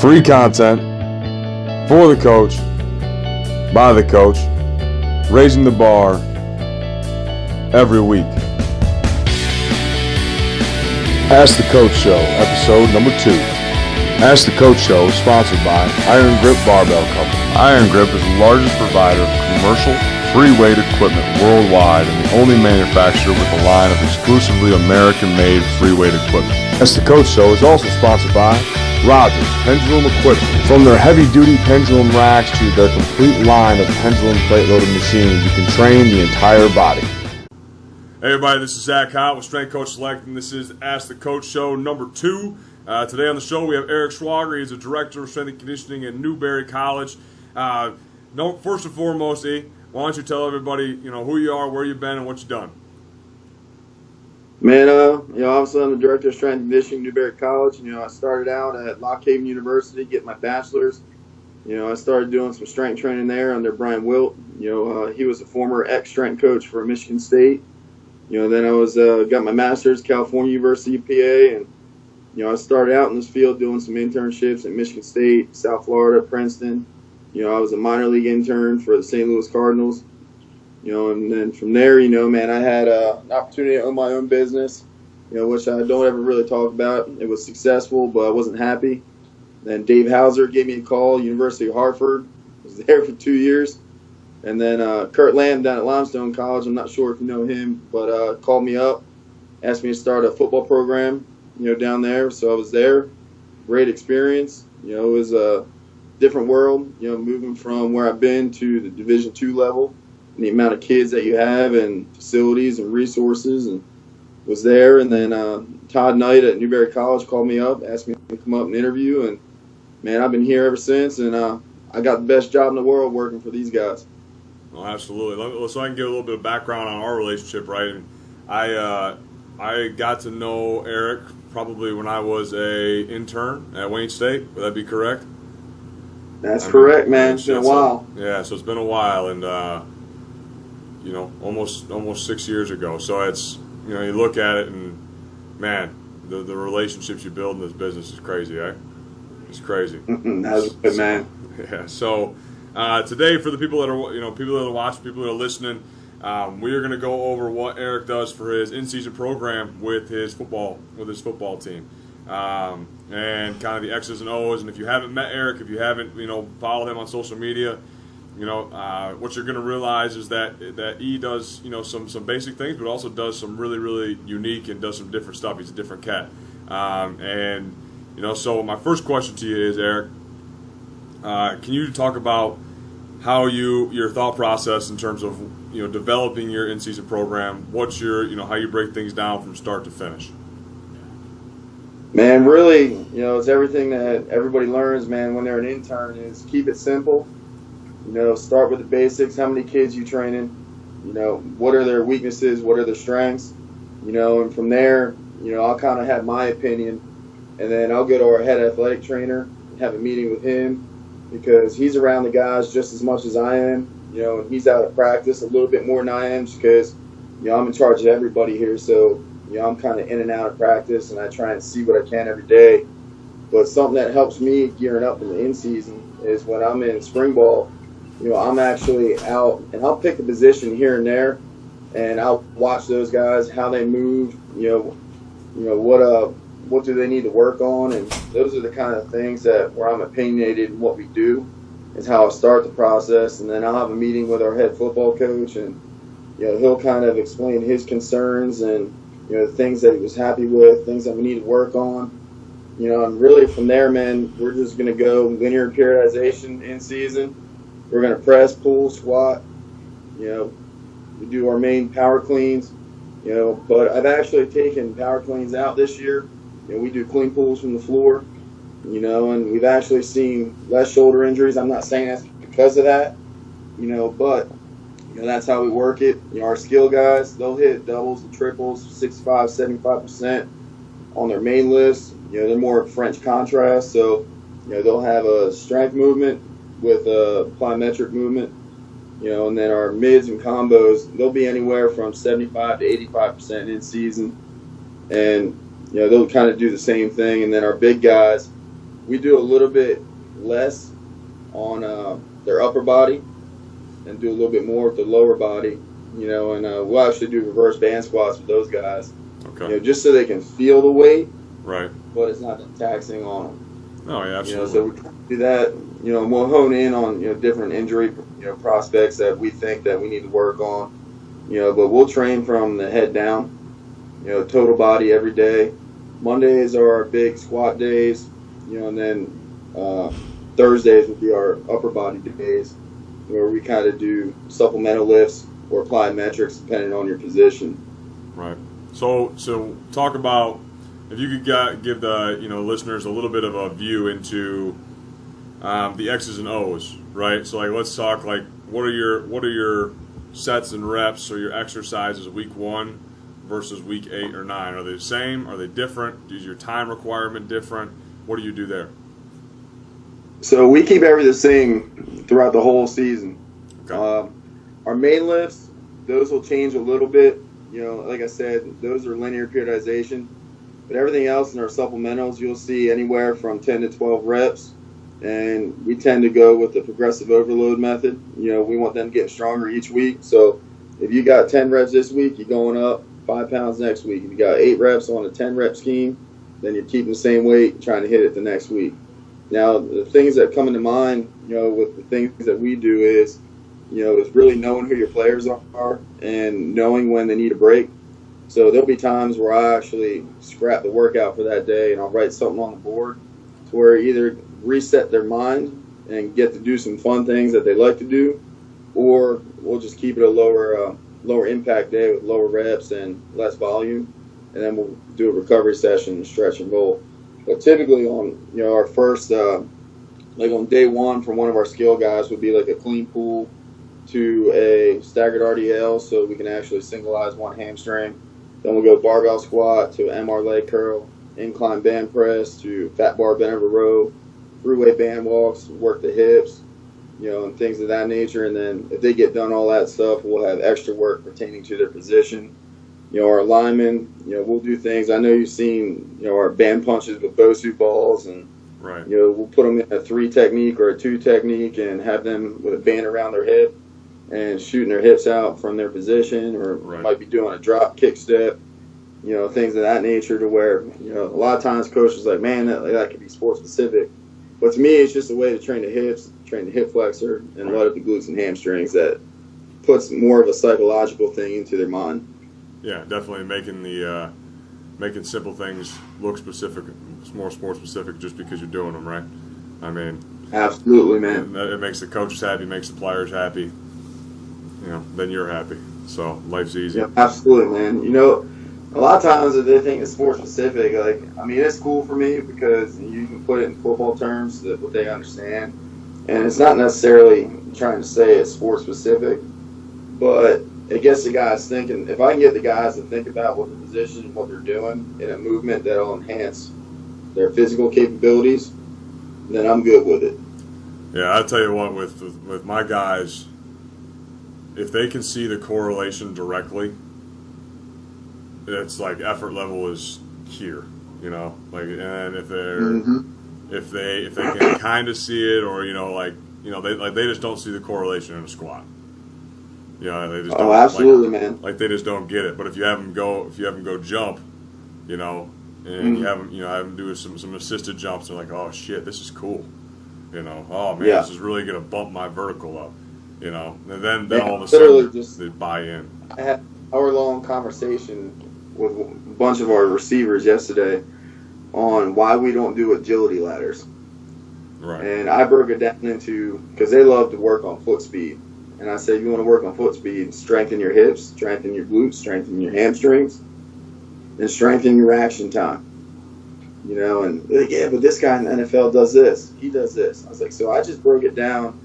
Free content for the coach, by the coach, raising the bar every week. Ask the Coach Show, episode number 2. Ask the Coach Show is sponsored by Iron Grip Barbell Company. Iron Grip is the largest provider of commercial free weight equipment worldwide and the only manufacturer with a line of exclusively American-made free weight equipment. Ask the Coach Show is also sponsored by Rogers Pendulum Equipment. From their heavy-duty pendulum racks to their complete line of pendulum plate-loaded machines, you can train the entire body. Hey everybody, this is Zach Hott with Strength Coach Select, and this is Ask the Coach Show number 2. Today on the show we have Eric Schwager. He's a director of strength and conditioning at Newberry College. First and foremost, why don't you tell everybody, who you are, where you've been, and what you've done? Man, obviously I'm the director of strength and conditioning at Newberry College. I started out at Lock Haven University, getting my bachelor's. I started doing some strength training there under Brian Wilt. He was a former ex-strength coach for Michigan State. Then I got my master's at California University, UPA, and I started out in this field doing some internships at Michigan State, South Florida, Princeton. I was a minor league intern for the St. Louis Cardinals. And then from there, man, I had an opportunity to own my own business, which I don't ever really talk about. It was successful, but I wasn't happy. Then Dave Hauser gave me a call, University of Hartford. I was there for 2 years. And then Kurt Lamb down at Limestone College, I'm not sure if you know him, but called me up, asked me to start a football program, down there. So I was there. Great experience. It was a different world, moving from where I've been to the Division II level, and the amount of kids that you have and facilities and resources, and was there. And then Todd Knight at Newberry College called me up, asked me to come up and interview, and man, I've been here ever since, and I got the best job in the world working for these guys. Oh, absolutely. So I can give a little bit of background on our relationship, right? And I got to know Eric probably when I was a intern at Wayne State. Would that be correct? That's correct, man. It's been a while. So it's been a while, and almost 6 years ago. So it's you look at it, and man, the relationships you build in this business is crazy, eh? It's crazy. That's good, man. Yeah. So today, for the people that are people that are watching, people that are listening, we are going to go over what Eric does for his in-season program with his football team. And kind of the X's and O's. And if you haven't met Eric, if you haven't, followed him on social media, what you're going to realize is that he does, some basic things, but also does some really, really unique and does some different stuff. He's a different cat. So my first question to you is, Eric, can you talk about how your thought process in terms of, developing your in-season program, what's your, how you break things down from start to finish? Man, really, it's everything that everybody learns, man, when they're an intern, is keep it simple. Start with the basics. How many kids you training? What are their weaknesses? What are their strengths? And from there, I'll kind of have my opinion, and then I'll go to our head athletic trainer and have a meeting with him, because he's around the guys just as much as I am, and he's out of practice a little bit more than I am, just because, I'm in charge of everybody here, so I'm kind of in and out of practice, and I try and see what I can every day. But something that helps me gearing up in the in-season is when I'm in spring ball, I'm actually out, and I'll pick a position here and there, and I'll watch those guys, how they move, what do they need to work on, and those are the kind of things that where I'm opinionated in what we do, is how I start the process. And then I'll have a meeting with our head football coach, and he'll kind of explain his concerns and the things that he was happy with, things that we need to work on. And really from there, man, we're just going to go linear periodization in season. We're going to press, pull, squat. We do our main power cleans. But I've actually taken power cleans out this year. We do clean pulls from the floor. And we've actually seen less shoulder injuries. I'm not saying that's because of that, but that's how we work it. Our skill guys, they'll hit doubles and triples, 65, 75% on their main list. They're more French contrast, so they'll have a strength movement with a plyometric movement. And then our mids and combos, they'll be anywhere from 75 to 85% in season, and they'll kind of do the same thing. And then our big guys, we do a little bit less on their upper body and do a little bit more with the lower body, you know, and we'll actually do reverse band squats with those guys, Okay. you know, just so they can feel the weight, Right. but it's not taxing on them. Oh, yeah, You know, absolutely. so we can do that, you know, and we'll hone in on, you know, different injury, you know, prospects that we think that we need to work on, you know, but we'll train from the head down, you know, total body every day. Mondays are our big squat days, you know, and then Thursdays will be our upper body days, where we kind of do supplemental lifts or applied metrics depending on your position. Right. So talk about, if you could give the listeners a little bit of a view into the X's and O's, right? So like, let's talk like, what are your sets and reps or your exercises week 1 versus week 8 or 9? Are they the same? Are they different? Is your time requirement different? What do you do there? So we keep everything the same throughout the whole season. Okay. Our main lifts, those will change a little bit. You know, like I said, those are linear periodization. But everything else in our supplementals, you'll see anywhere from 10 to 12 reps. And we tend to go with the progressive overload method. You know, we want them getting stronger each week. So if you got 10 reps this week, you're going up 5 pounds next week. If you got 8 reps on a 10-rep scheme, then you're keeping the same weight, trying to hit it the next week. Now, the things that come into mind, you know, with the things that we do is, you know, is really knowing who your players are and knowing when they need a break. So there'll be times where I actually scrap the workout for that day and I'll write something on the board to where either reset their mind and get to do some fun things that they like to do, or we'll just keep it a lower impact day with lower reps and less volume, and then we'll do a recovery session and stretch and roll. But typically on, you know, our first, like on day 1 from one of our skill guys would be like a clean pull to a staggered RDL, so we can actually singleize one hamstring. Then we'll go barbell squat to MR leg curl, incline band press to fat bar bent over row, through-weight band walks, work the hips, you know, and things of that nature. And then if they get done all that stuff, we'll have extra work pertaining to their position. You know, our linemen, you know, we'll do things. I know you've seen, you know, our band punches with Bosu balls, and, Right. you know, we'll put them in a 3 technique or a 2 technique and have them with a band around their hip and shooting their hips out from their position, or Right. might be doing a drop kick step, you know, things of that nature, to where, you know, a lot of times coaches are like, man, that could be sport specific. But to me, it's just a way to train the hips, train the hip flexor, and Right. let up the glutes and hamstrings. That puts more of a psychological thing into their mind. Yeah, definitely making simple things look specific, more sport specific, just because you're doing them, right? I mean, Absolutely, man. it makes the coaches happy, makes the players happy. You know, then you're happy. So life's easy. Yeah, absolutely, man. You know, a lot of times if they think it's sport specific, like, I mean, it's cool for me because you can put it in football terms that what they understand, and it's not necessarily trying to say it's sport specific, but it gets the guys thinking. If I can get the guys to think about what the position, what they're doing in a movement that'll enhance their physical capabilities, then I'm good with it. Yeah, I'll tell you what, with my guys, if they can see the correlation directly, it's like effort level is here, you know. Like, and if they're if they can kind of see it, or, you know, like, you know, they just don't see the correlation in a squat. You know, they just don't, Absolutely, man. Like they just don't get it. But if you have them go jump, you know, and you have them do some assisted jumps, they're like, oh shit, this is cool. You know, oh man, this is really gonna bump my vertical up. You know, and then all of a sudden they buy in. I had an hour-long conversation with a bunch of our receivers yesterday on why we don't do agility ladders. Right. And I broke it down into, because they love to work on foot speed. And I said, you want to work on foot speed, strengthen your hips, strengthen your glutes, strengthen your hamstrings, and strengthen your reaction time. You know, and they're like, yeah, but this guy in the NFL does this. He does this. I was like, so I just broke it down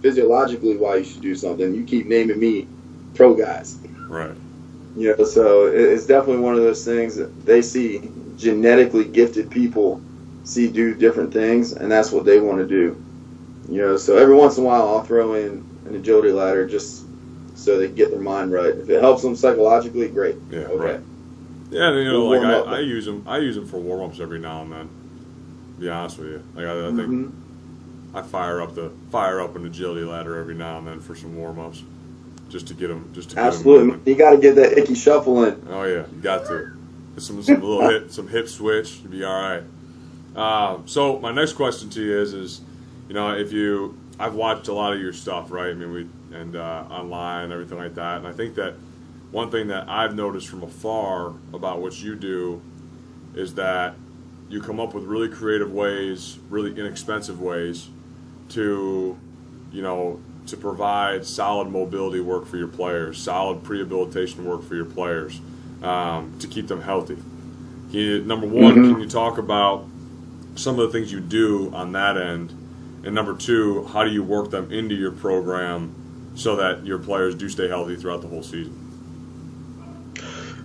physiologically why you should do something. You keep naming me pro guys. Right. You know, so it's definitely one of those things that they see genetically gifted people see do different things, and that's what they want to do. You know, so every once in a while I'll throw in an agility ladder just so they get their mind right. If it helps them psychologically, great. Yeah, okay. right. Yeah, you know, We'll like warm up. I use them for warm ups every now and then. To be honest with you, like I think I fire up an agility ladder every now and then for some warm ups, just to get them. Absolutely, you got to get that icky shuffle in. Oh yeah, you got to. Some little hip switch to be all right. So my next question to you is I've watched a lot of your stuff, right? I mean, online and everything like that, and I think that one thing that I've noticed from afar about what you do is that you come up with really creative ways, really inexpensive ways to provide solid mobility work for your players, solid prehabilitation work for your players, to keep them healthy. Number one, can you talk about some of the things you do on that end? And number two, how do you work them into your program so that your players do stay healthy throughout the whole season?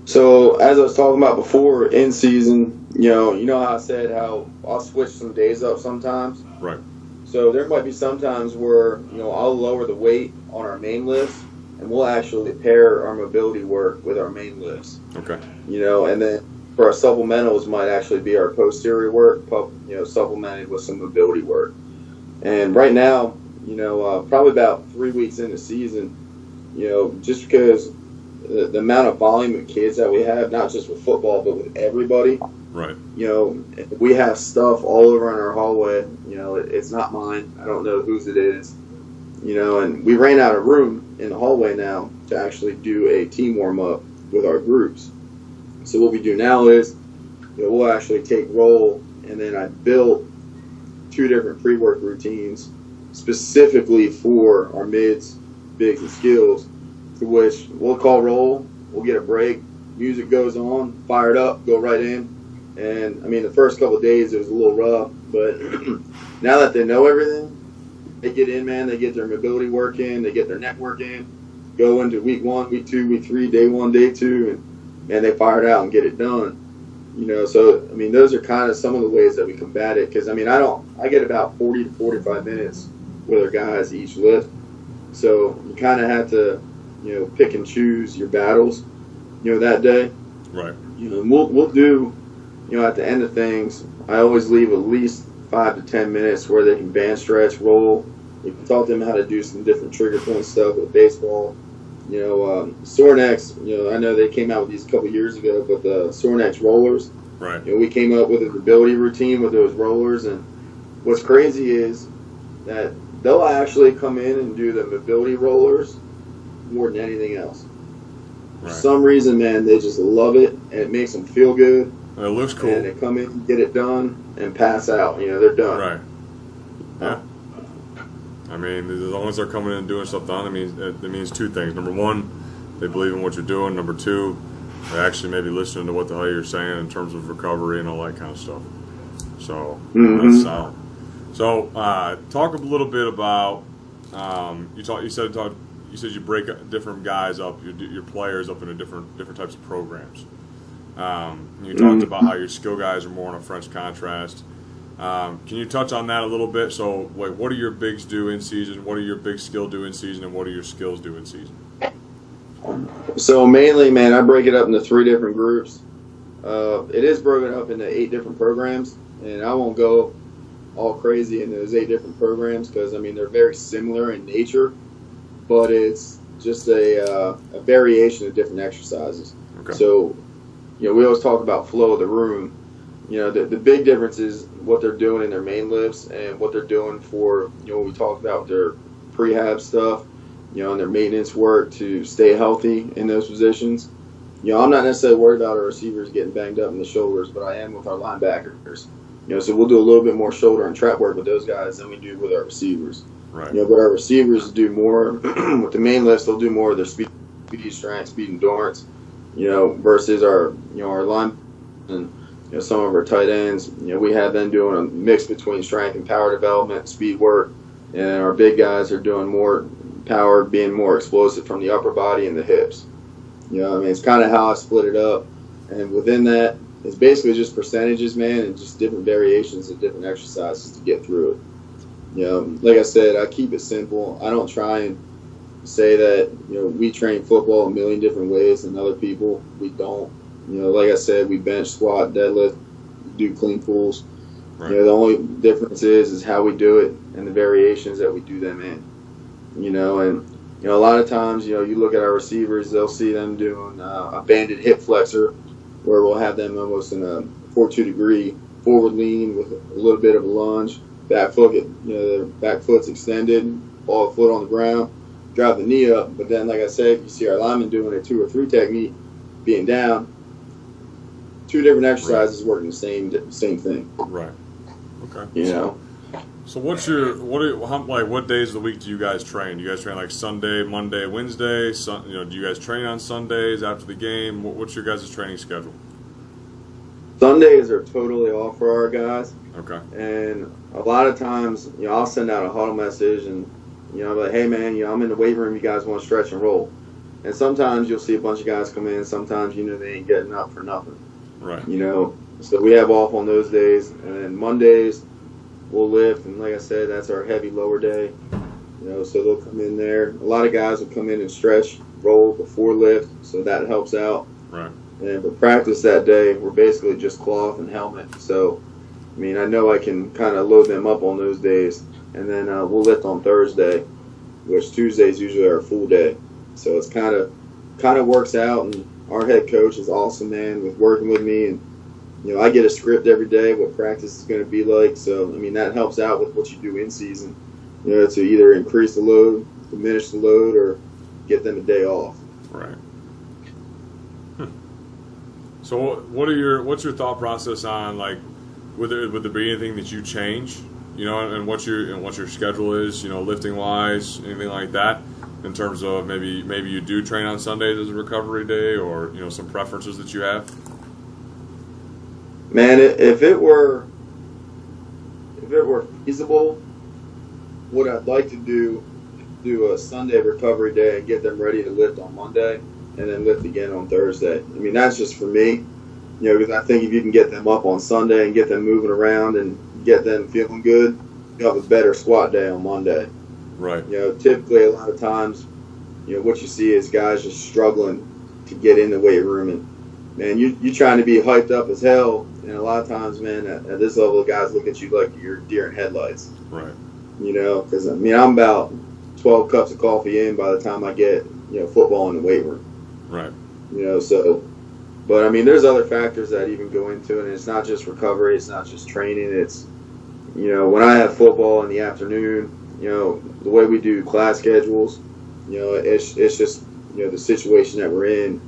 So as I was talking about before, in season, you know how I said how I'll switch some days up sometimes. Right. So there might be some times where I'll lower the weight on our main lifts, and we'll actually pair our mobility work with our main lifts. Okay. And then for our supplementals might actually be our posterior work, supplemented with some mobility work. And right now, probably about 3 weeks into season, just because the amount of volume of kids that we have, not just with football, but with everybody. Right. We have stuff all over in our hallway. It's not mine. I don't know whose it is. And we ran out of room in the hallway now to actually do a team warm-up with our groups. So what we do now is, we'll actually take roll, and then I built 2 different pre-work routines specifically for our mids, bigs, and skills, to which we'll call roll, we'll get a break, music goes on, fire it up, go right in. And, I mean, the first couple of days it was a little rough, but now that they know everything, they get in, man, they get their mobility work in, they get their neck work in, go into week 1, week 2, week 3, day 1, day 2, and, man, they fire it out and get it done. So, I mean, those are kind of some of the ways that we combat it. Because, I mean, I get about 40 to 45 minutes with our guys each lift. So you kind of have to, pick and choose your battles, that day. Right. We'll do, at the end of things, I always leave at least 5 to 10 minutes where they can band stretch, roll. You can taught them how to do some different trigger point stuff with baseball. Sorinex, I know they came out with these a couple years ago, but the Sorinex rollers, right. We came up with a mobility routine with those rollers, and what's crazy is that they'll actually come in and do the mobility rollers more than anything else. Right. For some reason, man, they just love it, and it makes them feel good. It looks cool. And they come in, get it done, and pass out. They're done. Right. Yeah. I mean, as long as they're coming in and doing stuff done, it means 2 things. Number 1, they believe in what you're doing. Number 2, they're actually maybe listening to what the hell you're saying in terms of recovery and all that kind of stuff. So that's solid. So talk a little bit about you said you break different guys up, your players up into different types of programs. You talked about how your skill guys are more on a French contrast. Can you touch on that a little bit? So, what do your bigs do in season? What do your big skill do in season? And what do your skills do in season? So mainly, man, I break it up into 3 different groups. It is broken up into 8 different programs, and I won't go all crazy in those 8 different programs because, I mean, they're very similar in nature, but it's just a variation of different exercises. Okay. So, we always talk about flow of the room. The big difference is what they're doing in their main lifts and what they're doing for, when we talk about their prehab stuff, and their maintenance work to stay healthy in those positions. I'm not necessarily worried about our receivers getting banged up in the shoulders, but I am with our linebackers. So we'll do a little bit more shoulder and trap work with those guys than we do with our receivers. Right. But our receivers do more with the main lifts. They'll do more of their speed strength, speed endurance. Versus our our line and some of our tight ends. We have them doing a mix between strength and power development, speed work, and our big guys are doing more power, being more explosive from the upper body and the hips. It's kind of how I split it up, and within that, it's basically just percentages, man, and just different variations of different exercises to get through it. Like I said, I keep it simple. I don't try and say that we train football a million different ways than other people. We don't. Like I said, we bench, squat, deadlift, do clean pulls. Right. You know, the only difference is how we do it and the variations that we do them in. You know, and you know, a lot of times, you know, you look at our receivers, they'll see them doing a banded hip flexor, where we'll have them almost in a 4-2 degree forward lean with a little bit of a lunge. Back foot, you know, their back foot's extended, ball the foot on the ground, drive the knee up. But then, like I said, you see our linemen doing a 2 or 3 technique, being down. 2 different exercises working the same thing. Right. Okay. You know. So what days of the week do you guys train? Do you guys train like Sunday, Monday, Wednesday? You know, do you guys train on Sundays after the game? What's your guys' training schedule? Sundays are totally off for our guys. Okay. And a lot of times, you know, I'll send out a huddle message and, you know, I'm like, hey man, you know, I'm in the weight room. You guys want to stretch and roll? And sometimes you'll see a bunch of guys come in. Sometimes, you know, they ain't getting up for nothing. Right. You know, so we have off on those days, and then Mondays we'll lift, and like I said, that's our heavy lower day. You know, so they'll come in there. A lot of guys will come in and stretch, roll before lift, so that helps out. Right. And for practice that day, we're basically just cloth and helmet. So, I mean, I know I can kind of load them up on those days, and then we'll lift on Thursday, which Tuesday's usually our full day. So it's kind of works out, and our head coach is awesome, man, with working with me, and you know, I get a script every day what practice is going to be like. So, I mean, that helps out with what you do in season, you know, to either increase the load, diminish the load, or get them a day off. Right. So, what's your thought process on, like, would there be anything that you change, you know, and what your schedule is, you know, lifting wise, anything like that, in terms of maybe you do train on Sundays as a recovery day, or you know, some preferences that you have? Man, if it were feasible, what I'd like to do a Sunday recovery day and get them ready to lift on Monday, and then lift again on Thursday. I mean, that's just for me, you know, because I think if you can get them up on Sunday and get them moving around and get them feeling good, you'll have a better squat day on Monday. Right. You know, typically a lot of times, you know, what you see is guys just struggling to get in the weight room, and man, you trying to be hyped up as hell, and a lot of times, man, at this level, guys look at you like you're deer in headlights. Right. You know, because I mean, I'm about 12 cups of coffee in by the time I get, you know, football in the weight room. Right. You know, so, but I mean, there's other factors that even go into it, and it's not just recovery, it's not just training, it's, you know, when I have football in the afternoon, you know, the way we do class schedules, you know, it's just, you know, the situation that we're in.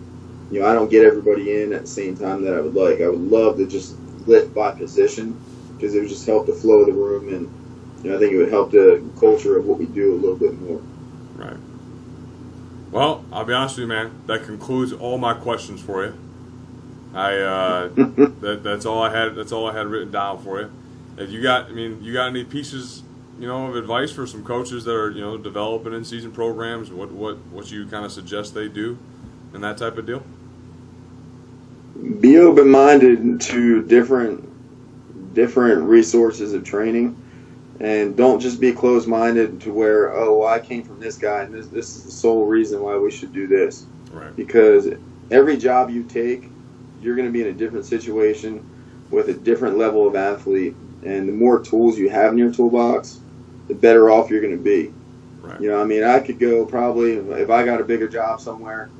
You know, I don't get everybody in at the same time that I would like. I would love to just lift by position, because it would just help the flow of the room, and you know, I think it would help the culture of what we do a little bit more. Right. Well, I'll be honest with you, man. That concludes all my questions for you. That's all I had. That's all I had written down for you. If you got any pieces, you know, of advice for some coaches that are, you know, developing in-season programs? What you kind of suggest they do, and that type of deal? Be open-minded to different resources of training, and don't just be closed-minded to where, oh, well, I came from this guy, and this is the sole reason why we should do this. Right. Because every job you take, you're going to be in a different situation with a different level of athlete, and the more tools you have in your toolbox, the better off you're going to be. Right. You know, I mean, I could go probably, if I got a bigger job somewhere,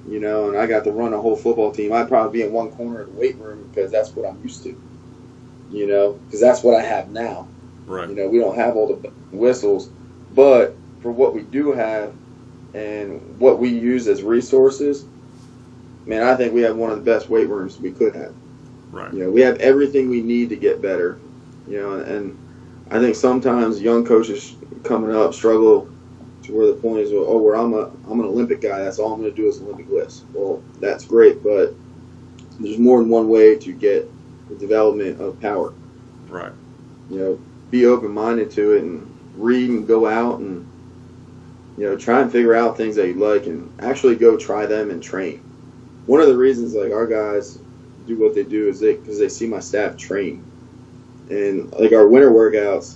you know, and I got to run a whole football team, I'd probably be in one corner of the weight room, because that's what I'm used to. You know, because that's what I have now. Right. You know, we don't have all the whistles, but for what we do have and what we use as resources, man, I think we have one of the best weight rooms we could have. Right. You know, we have everything we need to get better. You know, and I think sometimes young coaches coming up struggle to where the point is, oh, where I'm an Olympic guy, that's all I'm going to do is Olympic lifts. Well, that's great, but there's more than one way to get the development of power. Right. You know, be open-minded to it and read and go out and, you know, try and figure out things that you like and actually go try them and train. One of the reasons, like, our guys do what they do is because they see my staff train. And, like, our winter workouts,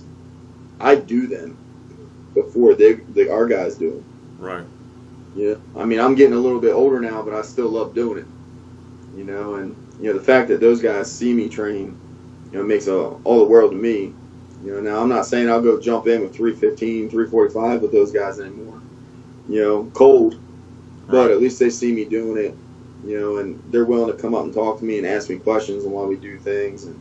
I do them before our guys do them. Right. You know, I mean, I'm getting a little bit older now, but I still love doing it. You know, and, you know, the fact that those guys see me train it makes all the world to me. Now I'm not saying I'll go jump in with 315, 345 with those guys anymore. Cold, but at least they see me doing it. And they're willing to come up and talk to me and ask me questions on why we do things, and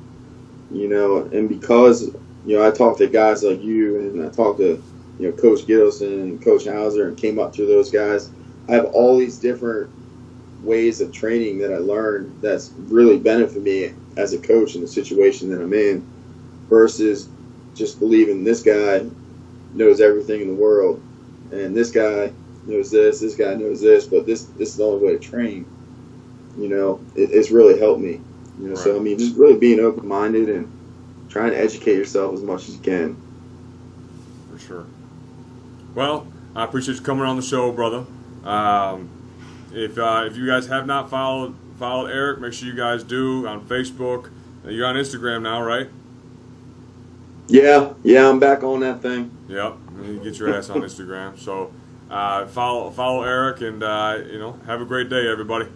and because I talk to guys like you, and I talk to Coach Gittleson and Coach Hauser, and came up through those guys. I have all these different ways of training that I learned that's really benefited me as a coach in the situation that I'm in, versus just believing this guy knows everything in the world, and this guy knows this guy knows this, but this is the only way to train. It's really helped me. Right. So I mean, just really being open-minded and trying to educate yourself as much as you can. For sure. Well, I appreciate you coming on the show, brother. If you guys have not followed Eric, make sure you guys do on Facebook. You're on Instagram now, right? Yeah, I'm back on that thing. Yep, you get your ass on Instagram. So follow Eric, and have a great day, everybody.